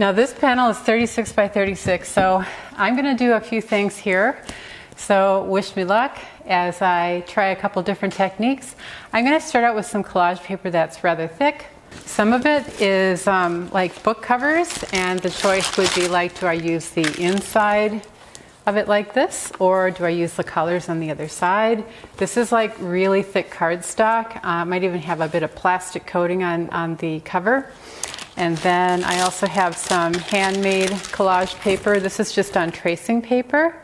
Now this panel is 36 by 36, so I'm going to do a few things here. So wish me luck as I try a couple different techniques. I'm going to start out with some collage paper that's rather thick. Some of it is like book covers, and the choice would be like, do I use the inside of it like this, or do I use the colors on the other side? This is like really thick cardstock. Might even have a bit of plastic coating on the cover. And then I also have some handmade collage paper. This is just on tracing paper.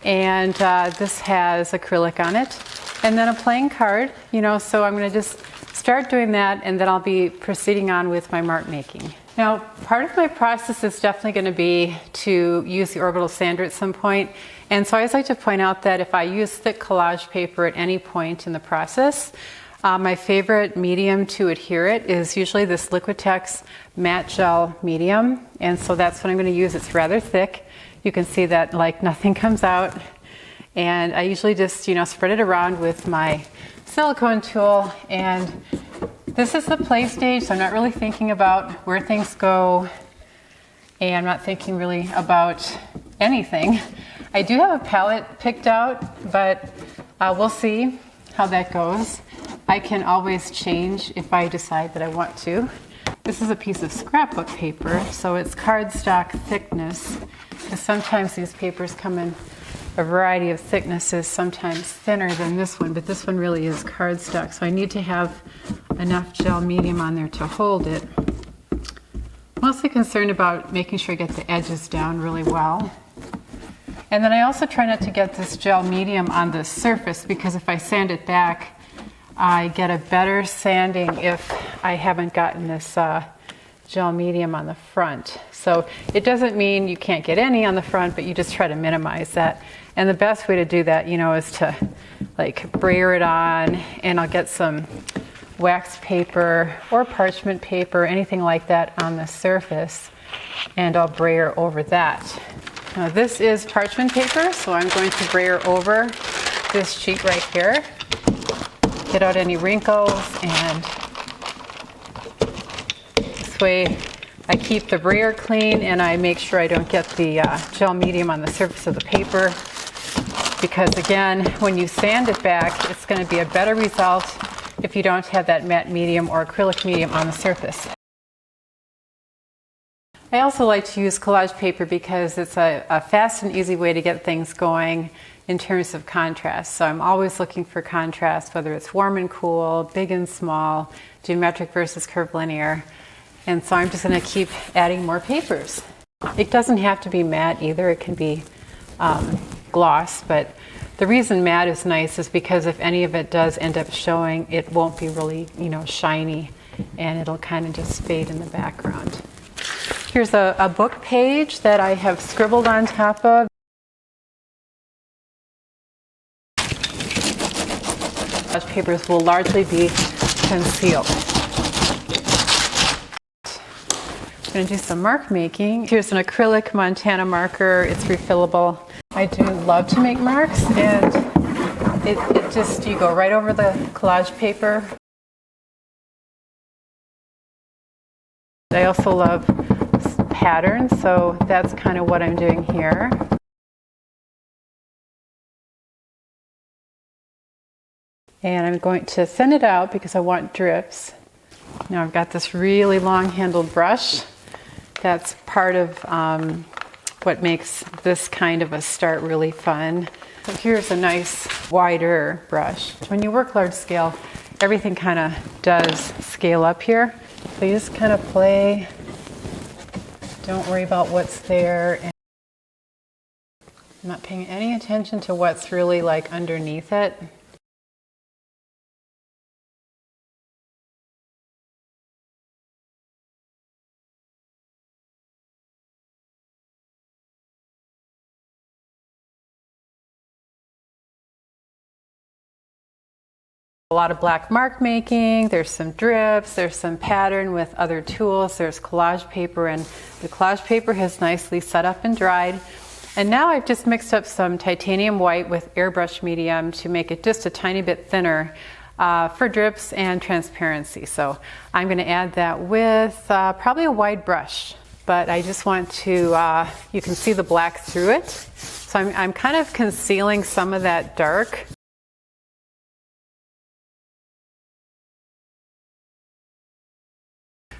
And this has acrylic on it. And then a plain card, so I'm going to just start doing that, and then I'll be proceeding on with my mark making. Now, part of my process is definitely going to be to use the orbital sander at some point. And so I always like to point out that if I use thick collage paper at any point in the process, my favorite medium to adhere it is usually this Liquitex matte gel medium. And so that's what I'm going to use. It's rather thick. You can see that like nothing comes out. And I usually just, spread it around with my silicone tool. And this is the play stage, so I'm not really thinking about where things go. And I'm not thinking really about anything. I do have a palette picked out, but we'll see how that goes. I can always change if I decide that I want to. This is a piece of scrapbook paper, so it's cardstock thickness. Because sometimes these papers come in a variety of thicknesses, sometimes thinner than this one, but this one really is cardstock, so I need to have enough gel medium on there to hold it. Mostly concerned about making sure I get the edges down really well. And then I also try not to get this gel medium on the surface, because if I sand it back, I get a better sanding if I haven't gotten this gel medium on the front. So it doesn't mean you can't get any on the front, but you just try to minimize that. And the best way to do that, is to like brayer it on, and I'll get some wax paper or parchment paper, anything like that on the surface, and I'll brayer over that. Now this is parchment paper, so I'm going to brayer over this sheet right here. Get out any wrinkles, and this way I keep the brayer clean, and I make sure I don't get the gel medium on the surface of the paper, because again, when you sand it back, it's going to be a better result if you don't have that matte medium or acrylic medium on the surface. I also like to use collage paper because it's a fast and easy way to get things going in terms of contrast. So I'm always looking for contrast, whether it's warm and cool, big and small, geometric versus curvilinear. And so I'm just going to keep adding more papers. It doesn't have to be matte either. It can be gloss, but the reason matte is nice is because if any of it does end up showing, it won't be really, shiny, and it'll kind of just fade in the background. Here's a book page that I have scribbled on top of. Collage papers will largely be concealed. I'm going to do some mark making. Here's an acrylic Montana marker. It's refillable. I do love to make marks, and it just, you go right over the collage paper. I also love patterns, so that's kind of what I'm doing here. And I'm going to thin it out because I want drips. Now I've got this really long-handled brush. That's part of what makes this kind of a start really fun. So here's a nice wider brush. When you work large scale, everything kind of does scale up here. So you just kind of play. Don't worry about what's there. And I'm not paying any attention to what's really like underneath it. A lot of black mark making, there's some drips, there's some pattern with other tools, there's collage paper, and the collage paper has nicely set up and dried. And now I've just mixed up some titanium white with airbrush medium to make it just a tiny bit thinner for drips and transparency. So I'm going to add that with probably a wide brush. but I just want to, you can see the black through it. So I'm kind of concealing some of that dark.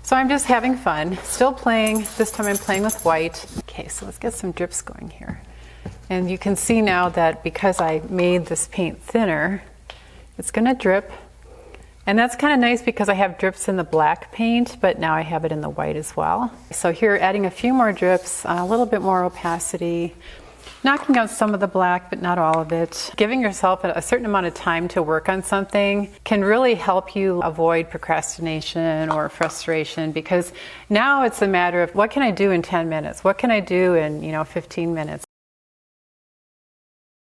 So I'm just having fun, still playing. This time I'm playing with white. Okay, so let's get some drips going here. And you can see now that because I made this paint thinner, it's gonna drip. And that's kind of nice because I have drips in the black paint, but now I have it in the white as well. So here, adding a few more drips, a little bit more opacity, knocking out some of the black, but not all of it. Giving yourself a certain amount of time to work on something can really help you avoid procrastination or frustration, because now it's a matter of what can I do in 10 minutes? What can I do in 15 minutes?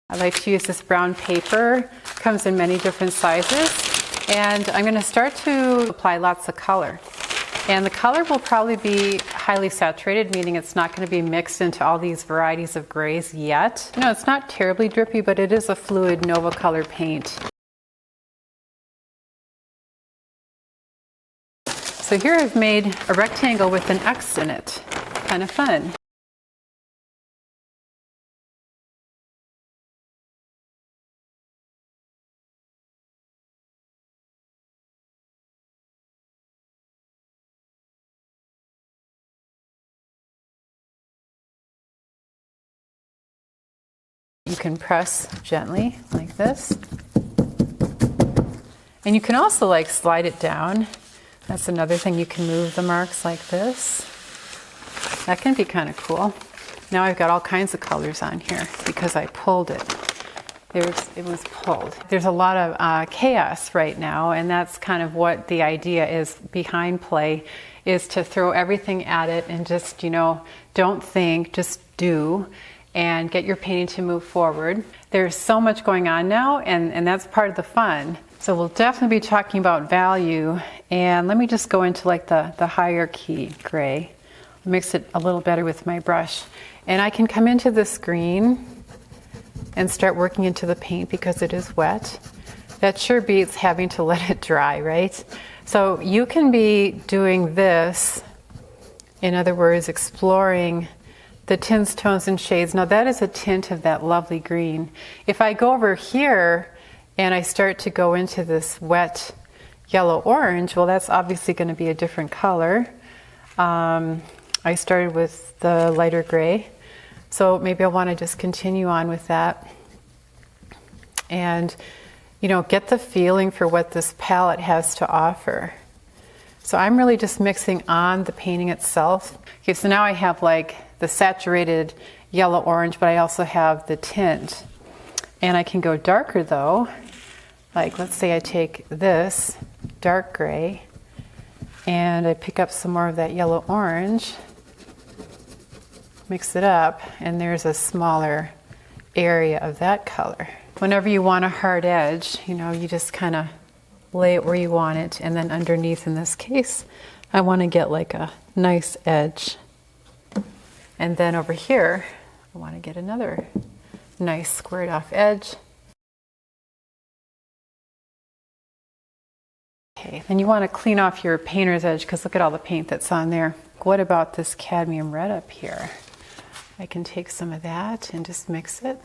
I like to use this brown paper. It comes in many different sizes. And I'm going to start to apply lots of color. And the color will probably be highly saturated, meaning it's not going to be mixed into all these varieties of grays yet. It's not terribly drippy, but it is a fluid Nova color paint. So here I've made a rectangle with an X in it. Kind of fun. You can press gently like this. And you can also slide it down. That's another thing. You can move the marks like this. That can be kind of cool. Now I've got all kinds of colors on here because I pulled it. It was pulled. There's a lot of chaos right now, and that's kind of what the idea is behind play, is to throw everything at it and just, don't think, just do, and get your painting to move forward. There's so much going on now, and that's part of the fun. So we'll definitely be talking about value, and let me just go into the higher key gray. Mix it a little better with my brush. And I can come into this green and start working into the paint because it is wet. That sure beats having to let it dry, right? So you can be doing this, in other words, exploring the tints, tones, and shades. Now that is a tint of that lovely green. If I go over here and I start to go into this wet yellow-orange, well, that's obviously going to be a different color. I started with the lighter gray, so maybe I want to just continue on with that and, get the feeling for what this palette has to offer. So I'm really just mixing on the painting itself. Okay, so now I have the saturated yellow-orange, but I also have the tint. And I can go darker though. Let's say I take this dark gray and I pick up some more of that yellow-orange, mix it up, and there's a smaller area of that color. Whenever you want a hard edge, you just kind of lay it where you want it, and then underneath, in this case, I want to get a nice edge. And then over here, I want to get another nice squared off edge. Okay, then you want to clean off your painter's edge because look at all the paint that's on there. What about this cadmium red up here? I can take some of that and just mix it.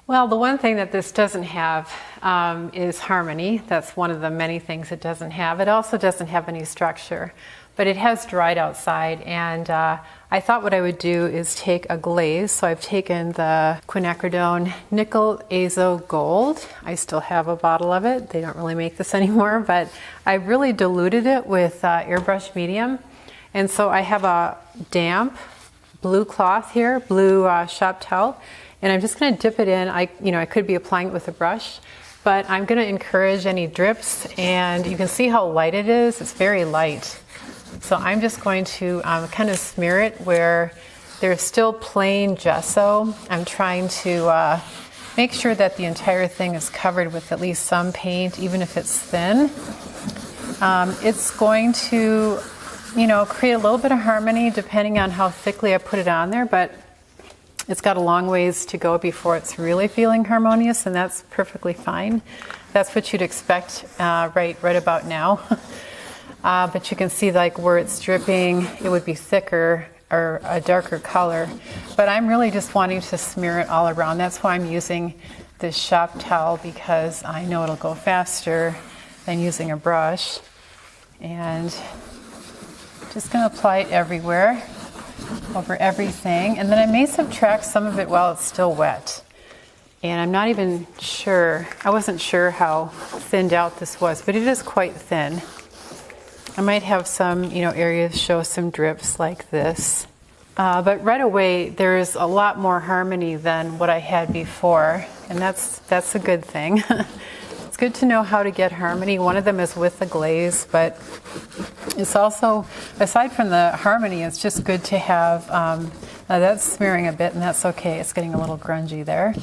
Well, the one thing that this doesn't have is harmony. That's one of the many things it doesn't have. It also doesn't have any structure, but it has dried outside, and I thought what I would do is take a glaze. So I've taken the quinacridone Nickel Azo Gold. I still have a bottle of it. They don't really make this anymore, but I really diluted it with airbrush medium. And so I have a damp blue cloth here, blue shop towel. And I'm just going to dip it in. I could be applying it with a brush, but I'm going to encourage any drips, and you can see how light it is. It's very light. So I'm just going to kind of smear it where there's still plain gesso. I'm trying to make sure that the entire thing is covered with at least some paint, even if it's thin. It's going to, create a little bit of harmony depending on how thickly I put it on there, but It's got a long ways to go before it's really feeling harmonious, and that's perfectly fine. That's what you'd expect right about now. But you can see like where it's dripping, it would be thicker or a darker color. But I'm really just wanting to smear it all around. That's why I'm using this shop towel, because I know it'll go faster than using a brush. And just going to apply it everywhere, over everything. And then I may subtract some of it while it's still wet. And I'm not even sure, I wasn't sure how thinned out this was, but it is quite thin. I might have some, areas show some drips like this. But right away, there's a lot more harmony than what I had before. And that's a good thing. It's good to know how to get harmony. One of them is with the glaze, but it's also, aside from the harmony, it's just good to have, that's smearing a bit, and that's okay. It's getting a little grungy there.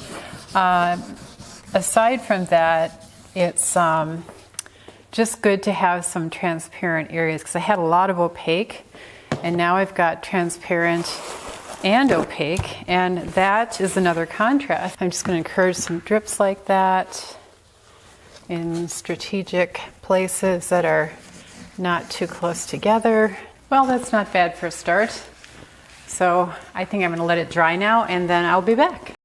Aside from that, it's just good to have some transparent areas, because I had a lot of opaque, and now I've got transparent and opaque, and that is another contrast. I'm just going to encourage some drips like that in strategic places that are not too close together. Well, that's not bad for a start. So I think I'm going to let it dry now, and then I'll be back.